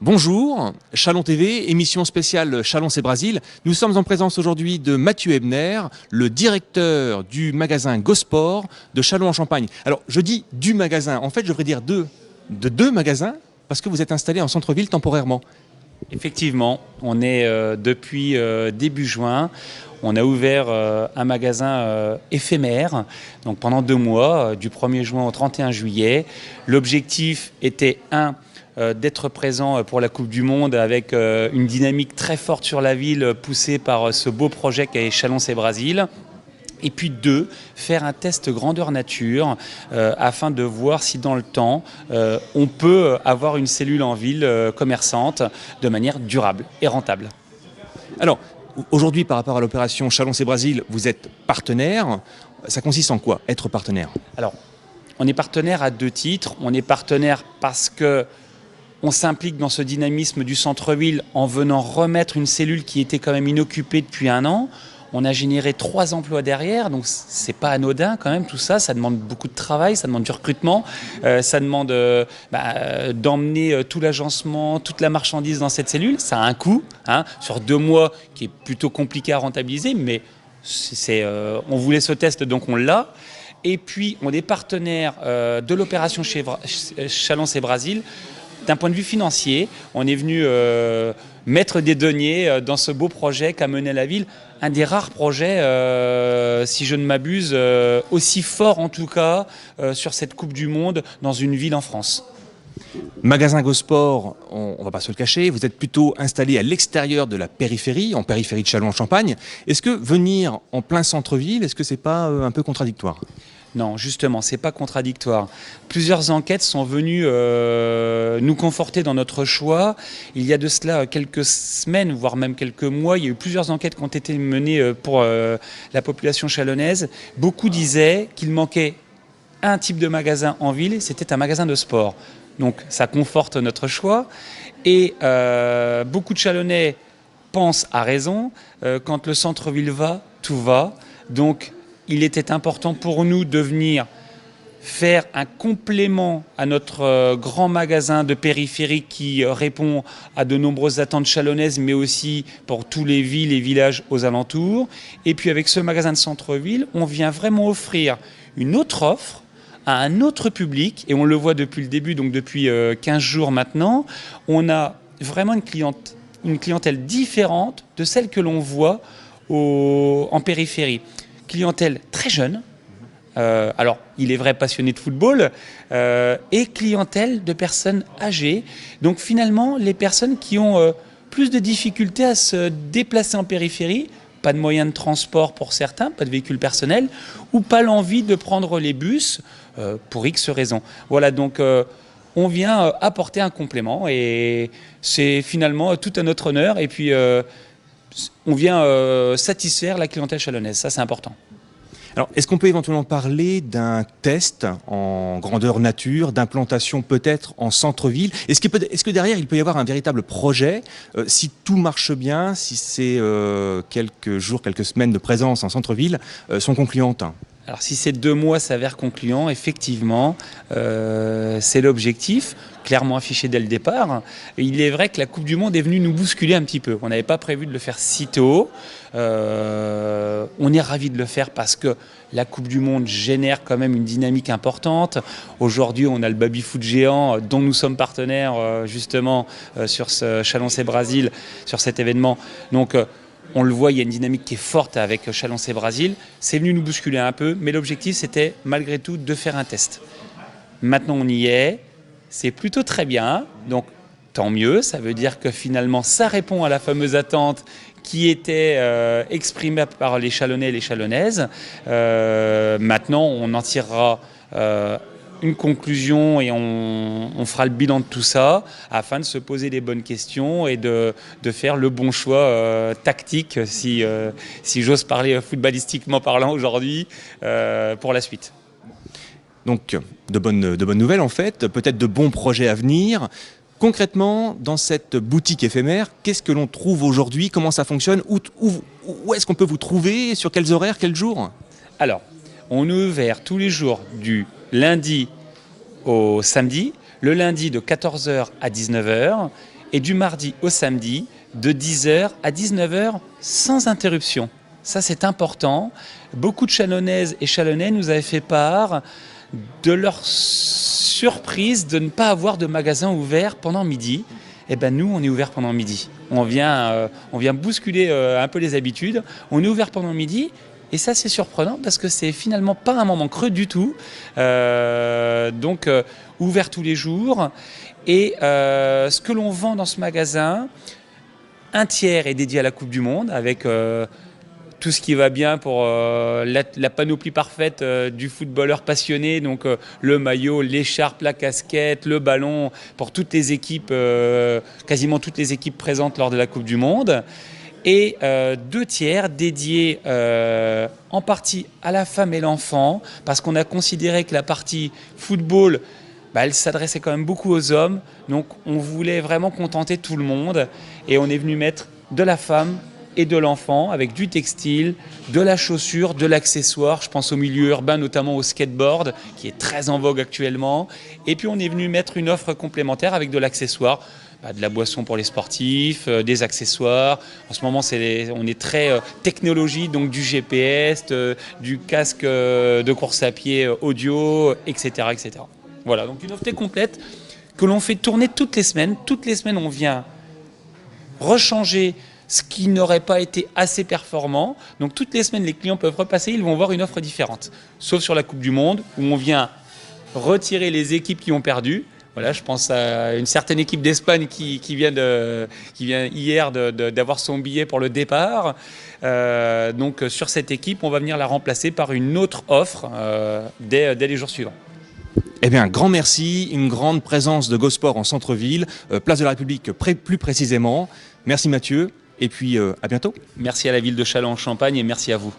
Bonjour, Chalon TV, émission spéciale Chalon c'est Brasil. Nous sommes en présence aujourd'hui de Mathieu Ebner, le directeur du magasin Gosport de Châlons en Champagne. Alors je dis du magasin, en fait je devrais dire de deux magasins parce que vous êtes installé en centre-ville temporairement. Effectivement, on est depuis début juin. On a ouvert un magasin éphémère, donc pendant 2 mois, du 1er juin au 31 juillet. L'objectif était d'être présent pour la Coupe du Monde avec une dynamique très forte sur la ville poussée par ce beau projet qu'est Chalon c'est Brasil. Et puis 2, faire un test grandeur nature afin de voir si dans le temps on peut avoir une cellule en ville commerçante de manière durable et rentable. Alors aujourd'hui par rapport à l'opération Chalon c'est Brasil, vous êtes partenaire. Ça consiste en quoi, être partenaire? Alors, on est partenaire à 2 titres. On est partenaire parce que on s'implique dans ce dynamisme du centre-ville en venant remettre une cellule qui était quand même inoccupée depuis 1 an. On a généré 3 emplois derrière, donc c'est pas anodin quand même tout ça. Ça demande beaucoup de travail, ça demande du recrutement, ça demande d'emmener tout l'agencement, toute la marchandise dans cette cellule. Ça a un coût, sur 2 mois qui est plutôt compliqué à rentabiliser, mais on voulait ce test donc on l'a. Et puis on est partenaire de l'opération Chalon c'est Brasil. D'un point de vue financier, on est venu mettre des deniers dans ce beau projet qu'a mené la ville. Un des rares projets, si je ne m'abuse, aussi fort en tout cas sur cette Coupe du Monde dans une ville en France. Magasin Gosport, on ne va pas se le cacher, vous êtes plutôt installé à l'extérieur de la périphérie, en périphérie de Châlons en Champagne. Est-ce que venir en plein centre-ville, est-ce que c'est pas un peu contradictoire ? Non, justement, c'est pas contradictoire. Plusieurs enquêtes sont venues nous conforter dans notre choix. Il y a de cela quelques semaines, voire même quelques mois, il y a eu plusieurs enquêtes qui ont été menées pour la population chalonnaise. Beaucoup disaient qu'il manquait un type de magasin en ville, c'était un magasin de sport. Donc ça conforte notre choix. Et beaucoup de Chalonnais pensent à raison, quand le centre-ville va, tout va. Donc il était important pour nous de venir faire un complément à notre grand magasin de périphérie qui répond à de nombreuses attentes chalonnaises, mais aussi pour tous les villes et villages aux alentours. Et puis avec ce magasin de centre-ville, on vient vraiment offrir une autre offre à un autre public, et on le voit depuis le début, donc depuis 15 jours maintenant. On a vraiment une clientèle différente de celle que l'on voit en périphérie. Clientèle très jeune, alors il est vrai passionné de football, et clientèle de personnes âgées. Donc finalement, les personnes qui ont plus de difficultés à se déplacer en périphérie, pas de moyens de transport pour certains, pas de véhicule personnel, ou pas l'envie de prendre les bus pour X raisons. Voilà, donc on vient apporter un complément, et c'est finalement tout à notre honneur, et puis on vient satisfaire la clientèle chalonnaise, ça c'est important. Alors, est-ce qu'on peut éventuellement parler d'un test en grandeur nature, d'implantation peut-être en centre-ville? Est-ce que derrière il peut y avoir un véritable projet, si tout marche bien, si ces quelques jours, quelques semaines de présence en centre-ville sont concluantes? Alors si ces 2 mois s'avèrent concluants, effectivement, c'est l'objectif, clairement affiché dès le départ. Et il est vrai que la Coupe du Monde est venue nous bousculer un petit peu. On n'avait pas prévu de le faire si tôt. On est ravis de le faire parce que la Coupe du Monde génère quand même une dynamique importante. Aujourd'hui, on a le baby-foot géant dont nous sommes partenaires justement sur ce Chalon c'est Brasil, sur cet événement. Donc on le voit, il y a une dynamique qui est forte avec Chalon c'est Brasil. C'est venu nous bousculer un peu, mais l'objectif c'était malgré tout de faire un test. Maintenant on y est, c'est plutôt très bien, donc tant mieux, ça veut dire que finalement ça répond à la fameuse attente qui était exprimée par les Chalonnais et les Chalonnaises. Maintenant on en tirera une conclusion et on fera le bilan de tout ça afin de se poser les bonnes questions et de faire le bon choix tactique, si j'ose parler footballistiquement parlant aujourd'hui, pour la suite. Donc, de bonnes nouvelles en fait, peut-être de bons projets à venir. Concrètement, dans cette boutique éphémère, qu'est-ce que l'on trouve aujourd'hui? Comment ça fonctionne? Où est-ce qu'on peut vous trouver? Sur quels horaires? Quels jours? Alors, on est ouvert tous les jours du lundi au samedi, le lundi de 14h à 19h et du mardi au samedi, de 10h à 19h, sans interruption. Ça, c'est important. Beaucoup de Chalonnaises et Chalonnais nous avaient fait part de leur surprise de ne pas avoir de magasin ouvert pendant midi. Eh ben nous, on est ouvert pendant midi. On vient bousculer un peu les habitudes. On est ouvert pendant midi. Et ça, c'est surprenant parce que c'est finalement pas un moment creux du tout. Donc, ouvert tous les jours. Et ce que l'on vend dans ce magasin, un tiers est dédié à la Coupe du Monde avec tout ce qui va bien pour la panoplie parfaite du footballeur passionné. Donc, le maillot, l'écharpe, la casquette, le ballon pour toutes les équipes, quasiment toutes les équipes présentes lors de la Coupe du Monde. Et 2 tiers dédiés en partie à la femme et l'enfant, parce qu'on a considéré que la partie football, elle s'adressait quand même beaucoup aux hommes. Donc on voulait vraiment contenter tout le monde. Et on est venu mettre de la femme et de l'enfant avec du textile, de la chaussure, de l'accessoire. Je pense au milieu urbain, notamment au skateboard, qui est très en vogue actuellement. Et puis on est venu mettre une offre complémentaire avec de l'accessoire. De la boisson pour les sportifs, des accessoires. En ce moment, on est très technologie, donc du GPS, du casque de course à pied audio, etc., etc. Voilà, donc une offre complète que l'on fait tourner toutes les semaines. Toutes les semaines, on vient rechanger ce qui n'aurait pas été assez performant. Donc toutes les semaines, les clients peuvent repasser, ils vont voir une offre différente. Sauf sur la Coupe du Monde, où on vient retirer les équipes qui ont perdu. Voilà, je pense à une certaine équipe d'Espagne qui vient hier d'avoir son billet pour le départ. Donc sur cette équipe, on va venir la remplacer par une autre offre dès les jours suivants. Eh bien, grand merci, une grande présence de GoSport en centre-ville, place de la République plus précisément. Merci Mathieu, et puis à bientôt. Merci à la ville de Châlons-en-Champagne et merci à vous.